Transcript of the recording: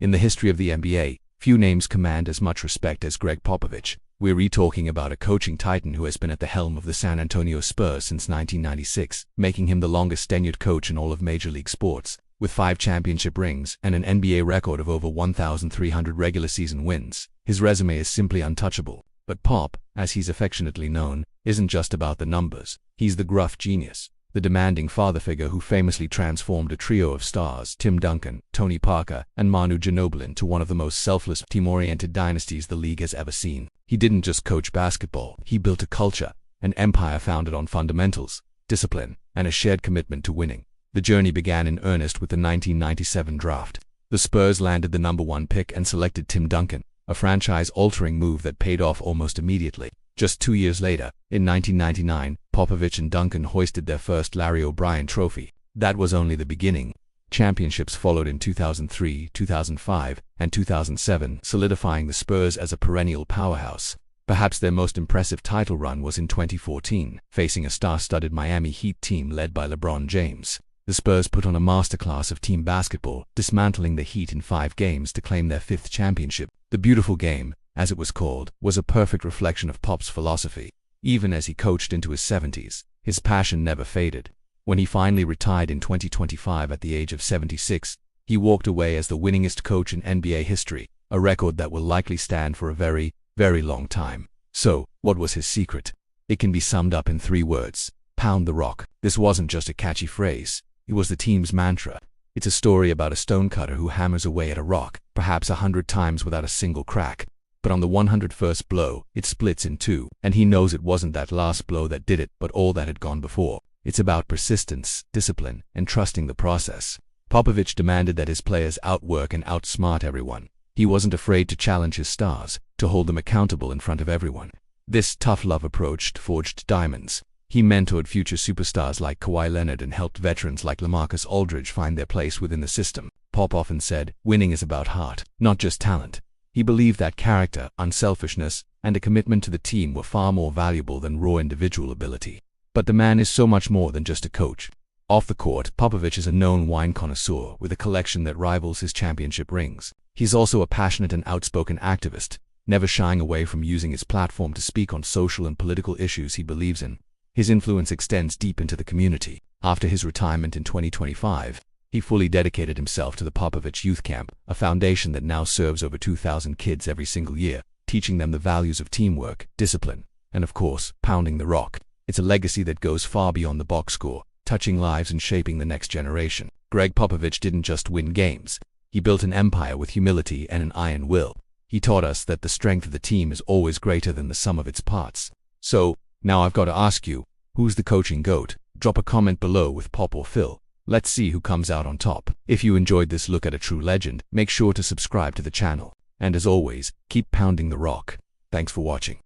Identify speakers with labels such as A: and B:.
A: In the history of the NBA, few names command as much respect as Gregg Popovich. We're talking about a coaching titan who has been at the helm of the San Antonio Spurs since 1996, making him the longest-tenured coach in all of Major League sports. With 5 championship rings and an NBA record of over 1,300 regular season wins, his resume is simply untouchable. But Pop, as he's affectionately known, isn't just about the numbers. He's the gruff genius, the demanding father figure who famously transformed a trio of stars, Tim Duncan, Tony Parker, and Manu Ginobili, into one of the most selfless, team-oriented dynasties the league has ever seen. He didn't just coach basketball, he built a culture, an empire founded on fundamentals, discipline, and a shared commitment to winning. The journey began in earnest with the 1997 draft. The Spurs landed the #1 pick and selected Tim Duncan, a franchise-altering move that paid off almost immediately. Just 2 years later, in 1999, Popovich and Duncan hoisted their first Larry O'Brien trophy. That was only the beginning. Championships followed in 2003, 2005, and 2007, solidifying the Spurs as a perennial powerhouse. Perhaps their most impressive title run was in 2014, facing a star-studded Miami Heat team led by LeBron James. The Spurs put on a masterclass of team basketball, dismantling the Heat in 5 games to claim their 5th championship. The beautiful game, as it was called, was a perfect reflection of Pop's philosophy. Even as he coached into his 70s, his passion never faded. When he finally retired in 2025 at the age of 76, he walked away as the winningest coach in NBA history, a record that will likely stand for a very, very long time. So, what was his secret? It can be summed up in 3 words: pound the rock. This wasn't just a catchy phrase, it was the team's mantra. It's a story about a stonecutter who hammers away at a rock, perhaps 100 times without a single crack. But on the 101st blow, it splits in 2, and he knows it wasn't that last blow that did it, but all that had gone before. It's about persistence, discipline, and trusting the process. Popovich demanded that his players outwork and outsmart everyone. He wasn't afraid to challenge his stars, to hold them accountable in front of everyone. This tough love approach forged diamonds. He mentored future superstars like Kawhi Leonard and helped veterans like LaMarcus Aldridge find their place within the system. Pop often said, winning is about heart, not just talent. He believed that character, unselfishness, and a commitment to the team were far more valuable than raw individual ability. But the man is so much more than just a coach. Off the court, Popovich is a known wine connoisseur with a collection that rivals his championship rings. He's also a passionate and outspoken activist, never shying away from using his platform to speak on social and political issues he believes in. His influence extends deep into the community. After his retirement in 2025, he fully dedicated himself to the Popovich Youth Camp, a foundation that now serves over 2,000 kids every single year, teaching them the values of teamwork, discipline, and of course, pounding the rock. It's a legacy that goes far beyond the box score, touching lives and shaping the next generation. Gregg Popovich didn't just win games. He built an empire with humility and an iron will. He taught us that the strength of the team is always greater than the sum of its parts. So, now I've got to ask you, who's the coaching GOAT? Drop a comment below with Pop or Phil. Let's see who comes out on top. If you enjoyed this look at a true legend, make sure to subscribe to the channel. And as always, keep pounding the rock. Thanks for watching.